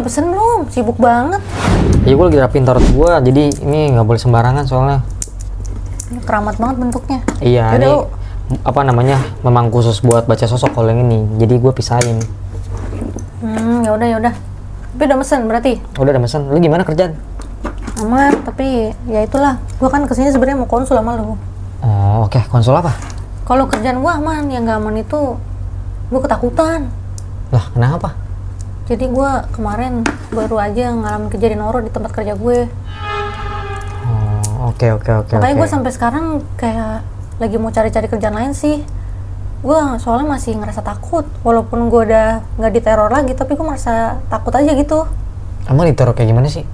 udah pesen belum? Sibuk banget. Iya, gue lagi rapiin tarot gue, jadi ini nggak boleh sembarangan soalnya. Ini keramat banget bentuknya. Iya, Yaudah, ini apa namanya, memang khusus buat baca sosok kalau yang ini, jadi gue pisahin. Ya udah. Tapi udah mesen berarti? Udah mesen. Lu gimana kerjaan? Aman, tapi ya itulah. Gue kan kesini sebenarnya mau konsul sama lu. Oh, oke. Konsul apa? Kalau kerjaan gue aman, yang gak aman itu gue ketakutan. Lah, kenapa? Jadi gue kemarin baru aja ngalamin kejadian horor di tempat kerja gue. Oh, oke. Makanya gue sampai sekarang kayak lagi mau cari-cari kerjaan lain sih. Gue soalnya masih ngerasa takut. Walaupun gue udah nggak diteror lagi, tapi gue merasa takut aja gitu. Emang diteror kayak gimana sih?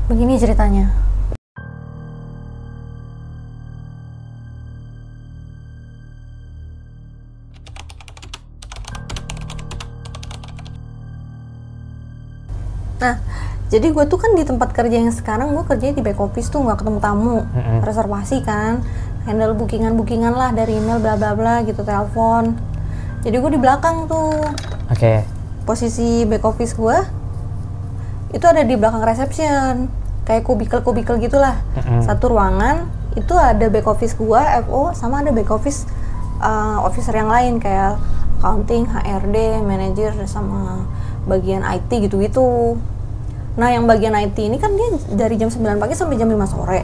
Begini ceritanya. Nah, jadi gue tuh kan di tempat kerja yang sekarang gue kerjanya di back office tuh, nggak ketemu tamu, reservasi kan, handle bookingan lah dari email bla bla bla gitu, telepon. Jadi gue di belakang tuh. Oke. Posisi back office gue itu ada di belakang reception, kayak kubikel gitulah. Satu ruangan itu ada back office gue, FO, sama ada back office officer yang lain kayak accounting, HRD, manager, sama bagian IT gitu-gitu. Nah, yang bagian IT ini kan dia dari jam 9 pagi sampai jam 5 sore.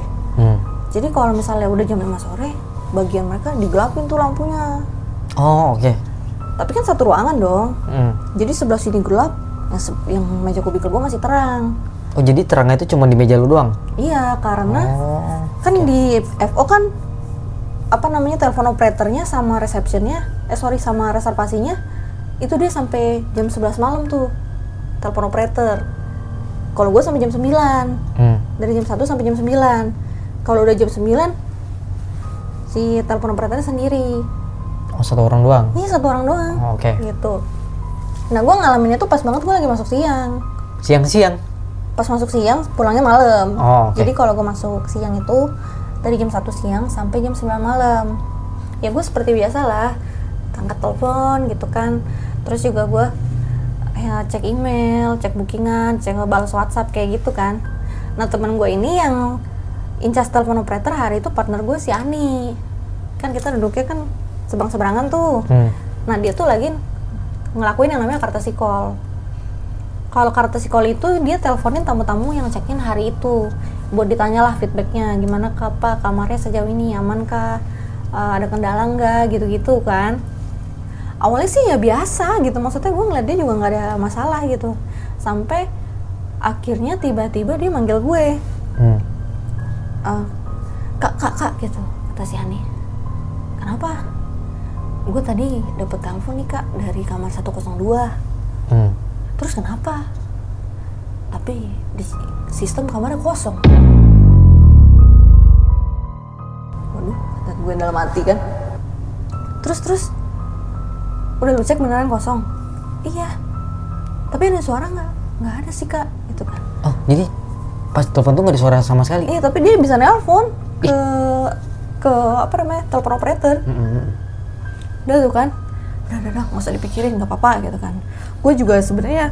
Jadi kalau misalnya udah jam 5 sore, bagian mereka digelapin tuh lampunya. Oh, oke. Tapi kan satu ruangan dong. Jadi sebelah sini gelap, yang meja kubikel gua masih terang. Oh, jadi terangnya itu cuma di meja lu doang? Iya, karena kan di FO kan apa namanya, telepon operatornya sama resepsionnya, sama reservasinya itu dia sampai jam 11 malam tuh, telepon operator. Kalau gue sampai jam 9, dari jam 1 sampai jam 9. Kalau udah jam 9, si telepon operatornya sendiri. Oh, satu orang doang? Iya, satu orang doang. Oh, oke. Gitu. Nah, gue ngalaminnya tuh pas banget gue lagi masuk siang. Siang-siang? Pas masuk siang, pulangnya malam. Oh, oke. Jadi kalau gue masuk siang itu dari jam 1 siang sampai jam 9 malam. Ya gue seperti biasa lah, angkat telepon gitu kan. Terus juga gue cek email, cek bookingan, cek ngebalas WhatsApp kayak gitu kan. Nah, temen gue ini yang incas telepon operator hari itu partner gue si Ani. Kan kita duduknya kan seberang-seberangan tuh. Nah, dia tuh lagi ngelakuin yang namanya courtesy call. Kalau courtesy call itu dia teleponin tamu-tamu yang check-in hari itu buat ditanyalah feedbacknya, gimana apa kamarnya sejauh ini, aman kah, ada kendala nggak, gitu-gitu kan. Awalnya sih ya biasa gitu, maksudnya gue ngeliat dia juga nggak ada masalah gitu. Sampai akhirnya tiba-tiba dia manggil gue. Kak gitu, kata si Ani. Kenapa? Gue tadi dapet telepon nih kak dari kamar 102. Terus kenapa? Tapi di sistem kamarnya kosong. Waduh, kata gue dalam hati kan. Terus udah lu cek beneran kosong? Iya. Tapi ada suara nggak ada sih kak, gitu kan. Oh, jadi pas telepon tuh nggak ada suara sama sekali? Iya, tapi dia bisa nelpon ke apa namanya, telepon operator. Udah tuh kan, udah nggak usah dipikirin, nggak apa-apa gitu kan. Gue juga sebenarnya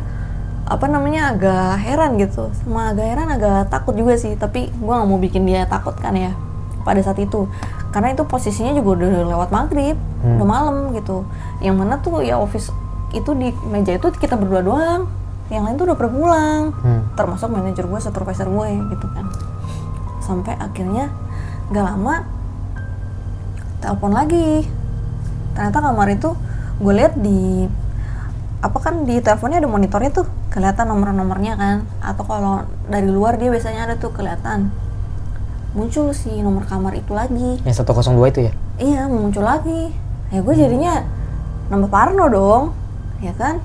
apa namanya agak heran gitu, agak takut juga sih. Tapi gue nggak mau bikin dia takut kan ya pada saat itu, karena itu posisinya juga udah lewat maghrib, udah malam gitu. Yang mana tuh ya office itu di meja itu kita berdua doang, yang lain tuh udah pada pulang, termasuk manajer gue, supervisor gue gitu kan. Sampai akhirnya gak lama telepon lagi. Ternyata kamar itu gue lihat di apa kan di teleponnya ada monitornya tuh, kelihatan nomor-nomornya kan. Atau kalau dari luar dia biasanya ada tuh kelihatan. Muncul si nomor kamar itu lagi. Yang 102 itu ya? Iya, muncul lagi. Ya gue jadinya nambah parno dong, ya kan?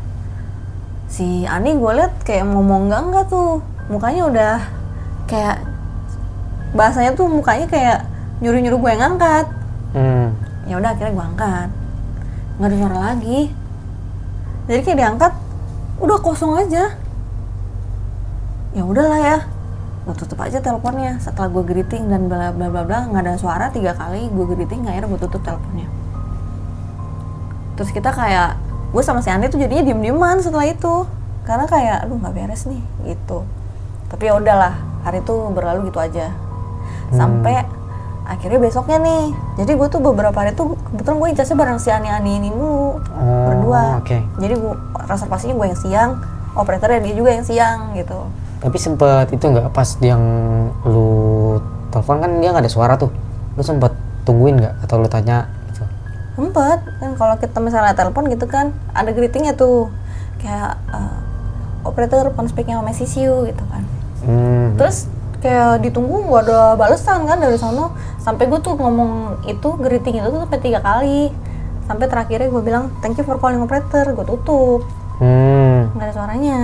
Si Ani gue liat kayak ngomong enggak tuh, mukanya udah kayak bahasanya tuh mukanya kayak nyuruh-nyuruh gue yang ngangkat. Ya udah akhirnya gue angkat, nggak ada suara lagi. Jadi kayak diangkat, udah kosong aja. Ya udahlah ya, gue tutup aja teleponnya. Setelah gue greeting dan bla bla bla bla, nggak ada suara 3 kali gue greeting, akhirnya gue tutup teleponnya. Terus kita kayak, gue sama si Andi tuh jadinya diem-dieman setelah itu, karena kayak aduh nggak beres nih gitu. Tapi ya udahlah, hari itu berlalu gitu aja sampai akhirnya besoknya nih. Jadi gue tuh beberapa hari tuh kebetulan gue incasnya bareng si Ani ini mulu berdua. Jadi gue reservasinya gue yang siang, operatornya dia juga yang siang gitu. Tapi sempet itu nggak pas yang lu telepon kan dia nggak ada suara tuh, lu sempet tungguin nggak atau lu tanya gitu? Sempet kan, kalau kita misalnya telepon gitu kan ada greetingnya tuh kayak operator phone speaking message you gitu kan. Terus kayak ditunggu gak ada balesan kan dari sono, sampai gue tuh ngomong itu greeting itu tuh sampai 3 kali, sampai terakhirnya gue bilang thank you for calling operator, gue tutup. Nggak ada suaranya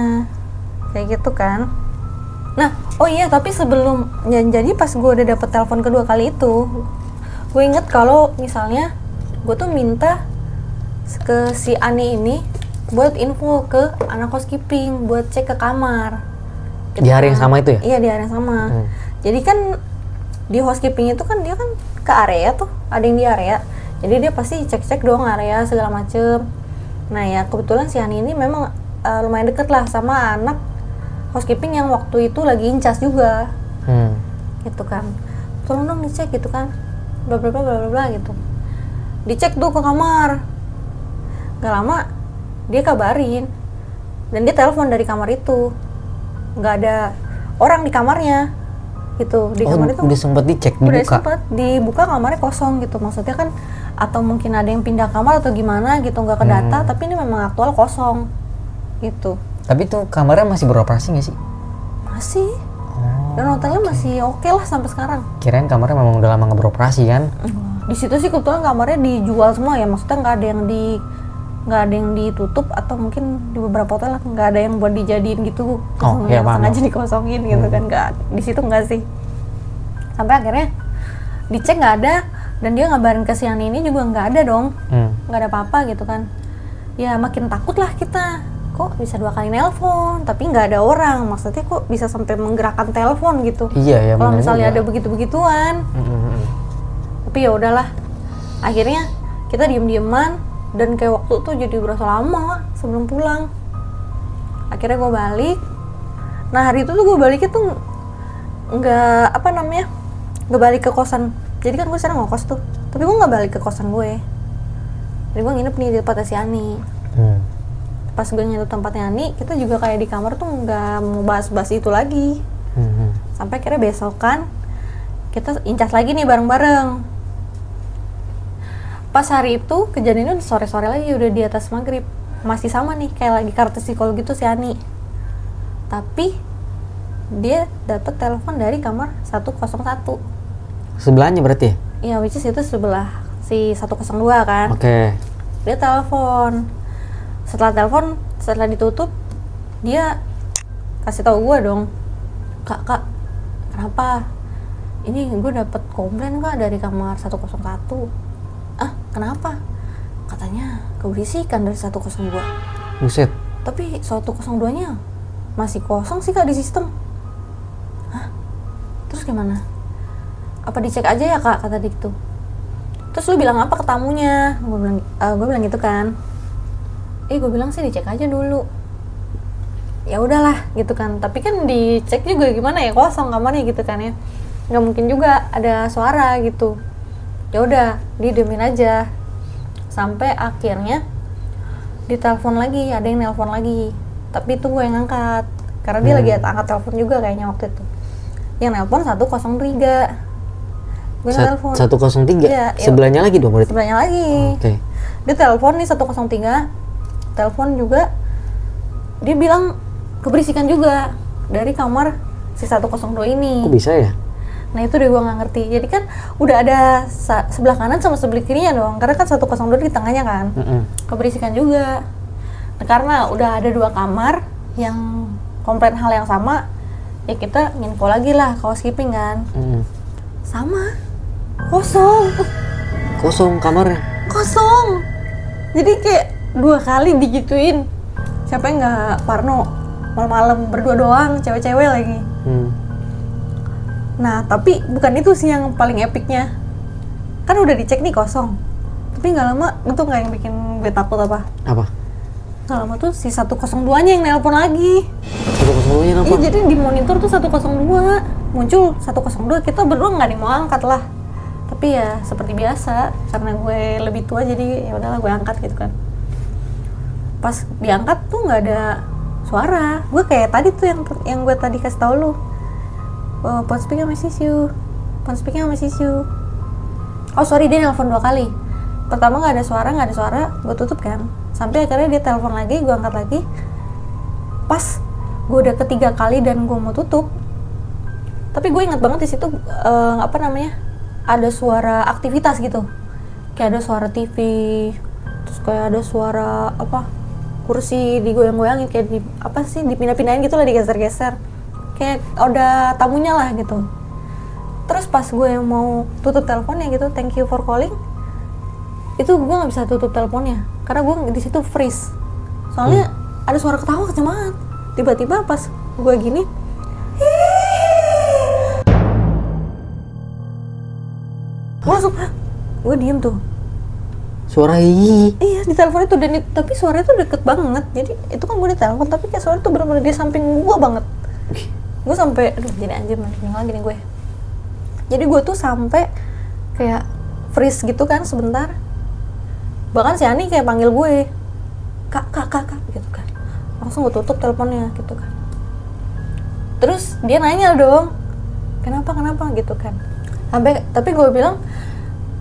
kayak gitu kan. Nah oh iya, tapi sebelum jadi pas gue udah dapet telepon kedua kali itu, gue inget kalau misalnya gue tuh minta ke si Ani ini buat info ke anak housekeeping buat cek ke kamar. Di hari yang sama itu ya? Iya, di hari yang sama. Jadi kan di housekeeping itu kan dia kan ke area tuh, ada yang di area. Jadi dia pasti cek-cek dong area segala macem. Nah ya kebetulan si Hani ini memang lumayan deket lah sama anak housekeeping yang waktu itu lagi incas juga. Gitu kan. Tolong dong dicek gitu kan. Bla bla bla bla bla gitu. Dicek tuh ke kamar. Gak lama dia kabarin. Dan dia telepon dari kamar itu. Nggak ada orang di kamarnya gitu. Di kamar itu udah sempet dicek, dibuka? Udah sempet dibuka, kamarnya kosong gitu. Maksudnya kan atau mungkin ada yang pindah kamar atau gimana gitu, nggak ke data, tapi ini memang aktual kosong gitu. Tapi tuh kamarnya masih beroperasi nggak sih? Masih. Dan hotelnya masih oke lah sampai sekarang. Kirain kamarnya memang udah lama nggak beroperasi kan? Di situ sih kebetulan kamarnya dijual semua ya, maksudnya nggak ada yang ditutup, atau mungkin di beberapa hotel nggak ada yang buat dijadiin gitu, yang sengaja dikosongin gitu kan, nggak, di situ nggak sih. Sampai akhirnya dicek nggak ada, dan dia ngabarin ke si Ani ini juga nggak ada dong, nggak ada apa-apa gitu kan. Ya makin takut lah kita, kok bisa 2 kali nelpon tapi nggak ada orang, maksudnya kok bisa sampai menggerakkan telepon gitu. Iya ya. Kalau misalnya ada begitu-begituan. Tapi ya udahlah, akhirnya kita diem-dieman. Dan kayak waktu tuh jadi berasa lama sebelum pulang. Akhirnya gue balik. Nah hari itu tuh gue baliknya tuh nggak balik ke kosan. Jadi kan gue sekarang ngekos tuh, tapi gue nggak balik ke kosan gue. Jadi gue nginep nih di tempatnya si Ani. Pas gue nginep tempatnya Ani, kita juga kayak di kamar tuh nggak mau bahas-bahas itu lagi. Sampai akhirnya besokan kita incas lagi nih bareng-bareng. Pas hari itu kejadiannya sore-sore lagi, udah di atas maghrib, masih sama nih kayak lagi kartu psikologi gitu si Ani. Tapi dia dapet telepon dari kamar 101. Sebelahnya berarti ya? Iya, which is itu sebelah si 102 kan. Dia telepon. Setelah ditutup, dia kasih tahu gue dong, kak kenapa? Ini gue dapet komplain kak dari kamar 101. Kenapa? Katanya keberisikan dari 102. Buset. Tapi 102-nya masih kosong sih kak di sistem. Hah? Terus gimana? Apa dicek aja ya kak, kata dia gitu. Terus lu bilang apa ke tamunya? Gue bilang gitu kan. Gue bilang sih dicek aja dulu. Ya udahlah gitu kan. Tapi kan dicek juga gimana ya, kosong kamarnya gitu kan ya. Nggak mungkin juga ada suara gitu. Ya udah, didiemin aja. Sampai akhirnya ditelepon lagi, ada yang nelpon lagi. Tapi itu gue yang angkat, karena dia lagi angkat telepon juga kayaknya waktu itu. Yang nelpon 103. Gue nelpon 103? Ya, sebelahnya lagi dong berarti? Sebelahnya lagi. Dia telepon nih 103. Telepon juga, dia bilang keberisikan juga dari kamar si 102 ini. Kok bisa ya? Nah itu deh gue nggak ngerti. Jadi kan udah ada sebelah kanan sama sebelah kirinya dong, karena kan 102 di tengahnya kan. Keberisikan juga. Nah, karena udah ada 2 kamar yang komplain hal yang sama, ya kita nginfo lagi lah ke housekeeping kan. Sama, kosong kamarnya. Kosong. Jadi kayak 2 kali digituin. Siapa yang nggak parno malam-malam berdua doang, cewek-cewek lagi. Nah, tapi bukan itu sih yang paling epicnya. Kan udah dicek nih kosong. Tapi nggak lama, itu nggak yang bikin gue takut apa? Nggak lama tuh si 102-nya yang nelpon lagi. 102-nya Iya, nelpon? jadi di monitor tuh 102. Muncul 102, kita berdua nggak ada yang mau angkat lah. Tapi ya seperti biasa, karena gue lebih tua jadi ya udahlah gue angkat gitu kan. Pas diangkat tuh nggak ada suara. Gue kayak tadi tuh yang gue tadi kasih tau lu. Oh, phone speaker miss you. Phone speaker miss you. Oh sorry, dia nelpon 2 kali. Pertama nggak ada suara, gue tutup kan. Sampai akhirnya dia telepon lagi, gue angkat lagi. Pas gue udah ketiga kali dan gue mau tutup, tapi gue ingat banget di situ ada suara aktivitas gitu, kayak ada suara TV, terus kayak ada suara kursi digoyang-goyangin, kayak dipindah-pindahin gitu lah, digeser-geser, kayak ada tamunya lah gitu. Terus pas gue mau tutup teleponnya gitu, thank you for calling, itu gue nggak bisa tutup teleponnya karena gue di situ freeze, soalnya ada suara ketawa kenceng banget. Tiba-tiba pas gue gini, gue langsung, gue diem tuh. Suara Iya di telepon itu, tapi suaranya tuh deket banget. Jadi itu kan gue di telepon, tapi kayak suara tuh bener-bener di samping gue banget. Gue sampai, aduh jadi anjir lagi nih gue. Jadi gue tuh sampai kayak freeze gitu kan sebentar. Bahkan si Ani kayak panggil gue, kak gitu kan. Langsung gue tutup teleponnya gitu kan. Terus dia nanya dong, kenapa gitu kan. Tapi gue bilang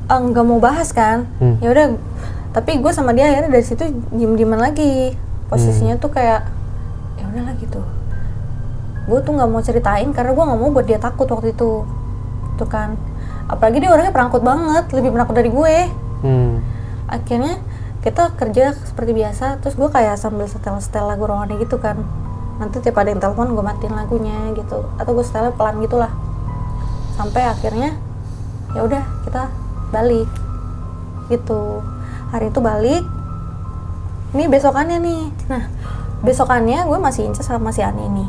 nggak mau bahas kan. Ya udah, tapi gue sama dia akhirnya dari situ diem-dieman lagi. Posisinya tuh kayak ya udahlah gitu. Gue tuh nggak mau ceritain karena gue nggak mau buat dia takut waktu itu, tuh kan. Apalagi dia orangnya penakut banget, lebih penakut dari gue. Akhirnya kita kerja seperti biasa, terus gue kayak sambil setel lagu rohani gitu kan. Nanti tiap ada yang telepon gue matiin lagunya gitu, atau gue setelnya pelan gitulah. Sampai akhirnya ya udah kita balik gitu. Hari itu balik. Ini besokannya nih. Nah, besokannya gue masih incas sama si Ani nih.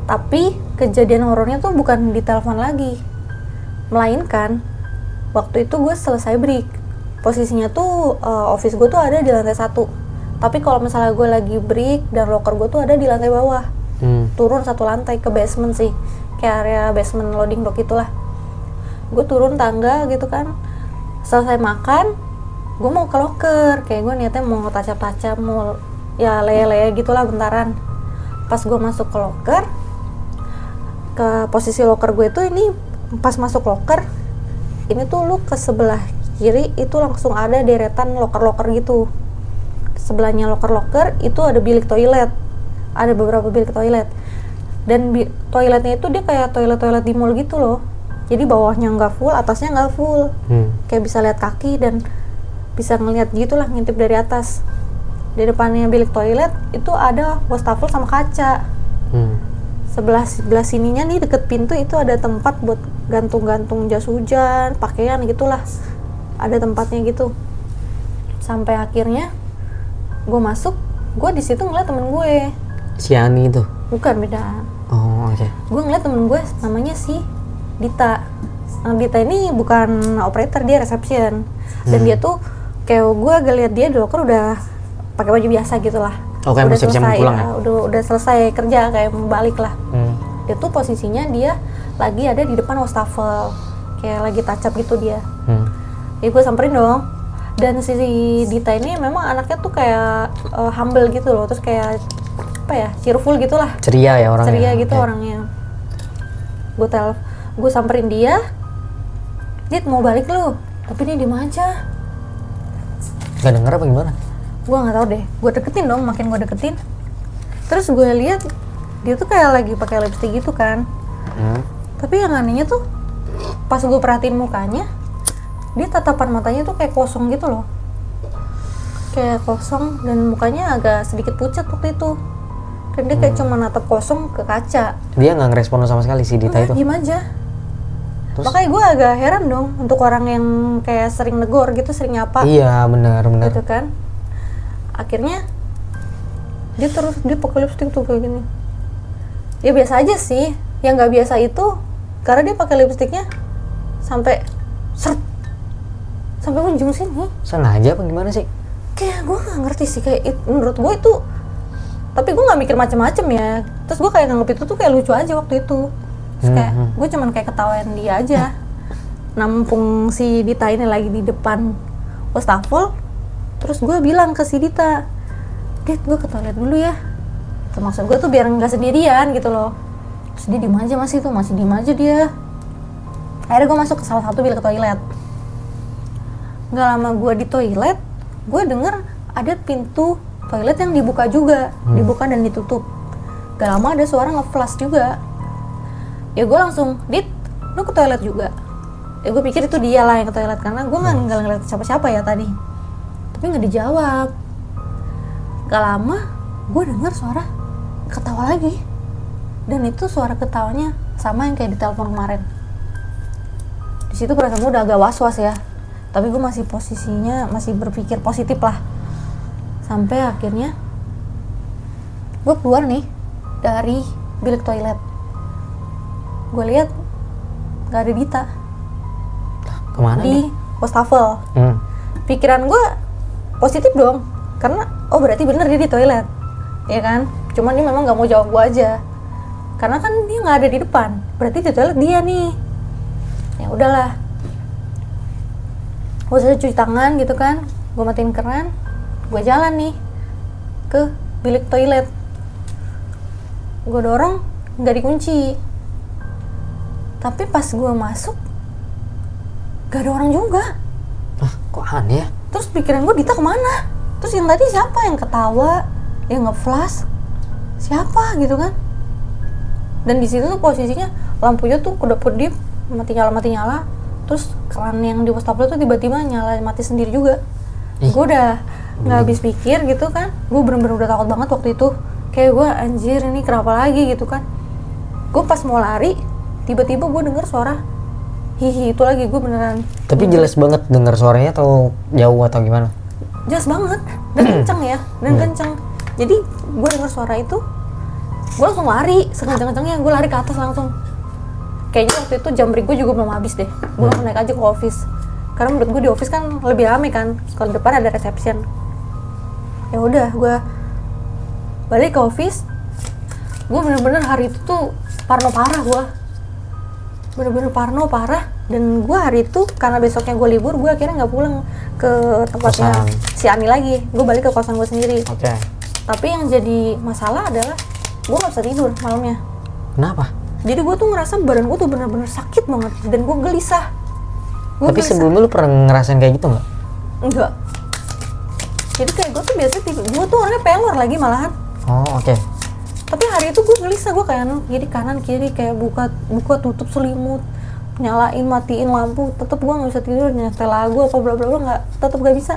Tapi kejadian horornya tuh bukan di telepon lagi, melainkan waktu itu gue selesai break. Posisinya tuh office gue tuh ada di lantai 1. Tapi kalau misalnya gue lagi break dan locker gue tuh ada di lantai bawah. Turun 1 lantai ke basement sih, kayak area basement loading dock itulah. Gue turun tangga gitu kan. Selesai makan, gue mau ke locker. Kayak gue niatnya mau tacap-tacap, mau ya leye-leye gitulah bentaran. Pas gue masuk ke locker, ke posisi locker gue tuh ini, pas masuk locker ini tuh lu ke sebelah kiri itu langsung ada deretan locker-locker gitu. Sebelahnya locker-locker itu ada bilik toilet, ada beberapa bilik toilet, dan toiletnya itu dia kayak toilet di mall gitu loh. Jadi bawahnya nggak full, atasnya nggak full, kayak bisa lihat kaki dan bisa ngeliat gitulah, ngintip dari atas. Di depannya bilik toilet itu ada wastafel sama kaca. Sebelah sininya nih deket pintu itu ada tempat buat gantung-gantung jas hujan, pakaian gitulah. Ada tempatnya gitu. Sampai akhirnya gue masuk, gue di situ ngeliat temen gue. Si Ani itu? Bukan, beda. Oh, oke. Gue ngeliat temen gue namanya si Dita. Nah, Dita ini bukan operator, dia reception. Dan dia tuh kayak gue agak lihat dia di locker udah pakai baju biasa gitulah. Oke, udah siap-siap selesai pulang ya? Udah selesai kerja, kayak mau balik lah. Dia tuh posisinya dia lagi ada di depan wastafel, kayak lagi touch up gitu dia. Jadi gue samperin dong. Dan si Dita ini memang anaknya tuh kayak humble gitu loh, terus kayak cheerful gitulah. Ceria ya orangnya. Ceria gitu orangnya. Gue samperin dia. Dit, mau balik lu? Tapi dia diem aja. Gak denger apa gimana? Gue nggak tahu deh, gue deketin dong, makin gue deketin. Terus gue lihat dia tuh kayak lagi pakai lipstick gitu kan. Tapi yang anehnya tuh pas gue perhatiin mukanya, dia tatapan matanya tuh kayak kosong gitu loh, kayak kosong, dan mukanya agak sedikit pucat waktu itu. Dan dia kayak cuma natap kosong ke kaca. Dia nggak ngerespon sama sekali si Dita itu? Diem aja. Terus? Makanya gue agak heran dong untuk orang yang kayak sering negor gitu, sering nyapa. Iya, benar. Gitu kan. Akhirnya dia pakai lipstick tuh kayak gini. Ya biasa aja sih. Yang nggak biasa itu karena dia pakai lipstiknya sampai ujung sini. Sengaja apa gimana sih? kayak gue nggak ngerti sih, kayak menurut gue itu, tapi gue nggak mikir macem-macem ya. Terus gue kayak nganggep itu tuh kayak lucu aja waktu itu. Terus kayak gue cuman kayak ketawain dia aja. Nampung si Dita ini lagi di depan wastafel, terus gue bilang ke si Dita, Dit, gue ke toilet dulu ya. Maksud gue tuh biar nggak sendirian gitu loh. Terus dia diem aja, masih diem aja dia. Akhirnya gue masuk ke salah satu bilik toilet. Nggak lama gue di toilet, gue denger ada pintu toilet yang dibuka juga, dibuka dan ditutup. Gak lama ada suara nge-flash juga. Ya gue langsung, Dit, lu ke toilet juga? Ya gue pikir itu dia lah yang ke toilet, karena gue nggak ngeliat siapa-siapa ya tadi. Tapi nggak dijawab. Gak lama, gue denger suara ketawa lagi. Dan itu suara ketawanya sama yang kayak di telepon kemarin. Di situ perasaan gue udah agak was-was ya. Tapi gue masih posisinya, masih berpikir positif lah. Sampai akhirnya gue keluar nih dari bilik toilet. Gue lihat gak ada Dita. Kemana di wastafel. Pikiran gue positif dong, karena oh berarti bener dia di toilet, ya kan? Cuman dia memang nggak mau jawab gue aja, karena kan dia nggak ada di depan, berarti di toilet dia nih. Ya udahlah, gue selesai cuci tangan gitu kan, gue matiin keran, gue jalan nih ke bilik toilet. Gue dorong, nggak dikunci. Tapi pas gue masuk, gak ada orang juga. Kok aneh ya? Terus pikiran gue, Dita kemana? Terus yang tadi siapa yang ketawa, yang nge-flash? Siapa gitu kan? Dan di situ tuh posisinya lampunya tuh kedap-kedip, mati nyala. Terus keran yang di wastafel tuh tiba-tiba nyala mati sendiri juga. Gue udah nggak habis pikir gitu kan. Gue bener-bener udah takut banget waktu itu. Kayak gue anjir ini kenapa lagi gitu kan. Gue pas mau lari, tiba-tiba gue denger suara hihi itu lagi. Gue beneran. Tapi jelas banget dengar suaranya atau jauh atau gimana? Jelas banget dan kenceng ya, dan kenceng. Jadi gue denger suara itu, gue langsung lari sekenceng-kencengnya. Gue lari ke atas langsung. Kayaknya waktu itu jam break gue juga belum habis deh. Gue langsung naik aja ke office. Karena menurut gue di office kan lebih rame kan. Kalau di depan ada reception. Ya udah, gue balik ke office. Gue bener-bener hari itu tuh parno parah gue. Bener-bener parno parah. Dan gue hari itu karena besoknya gue libur, gue akhirnya nggak pulang ke tempatnya si Ani lagi. Gue balik ke kosan gue sendiri. Oke. Tapi yang jadi masalah adalah gue nggak bisa tidur malamnya. Kenapa? Jadi gue tuh ngerasa badan gue tuh bener-bener sakit banget dan gue gelisah. Tapi sebelumnya lu pernah ngerasain kayak gitu nggak? Enggak. Jadi kayak gue tuh biasanya tidur, gue tuh orangnya pelor lagi malahan. Oh oke. Tapi hari itu gue gelisah, gue kayak kanan kiri kayak buka tutup selimut, nyalain matiin lampu, tetep gue nggak bisa tidur, nyetel lagu apa bla bla bla, nggak, tetep gak bisa.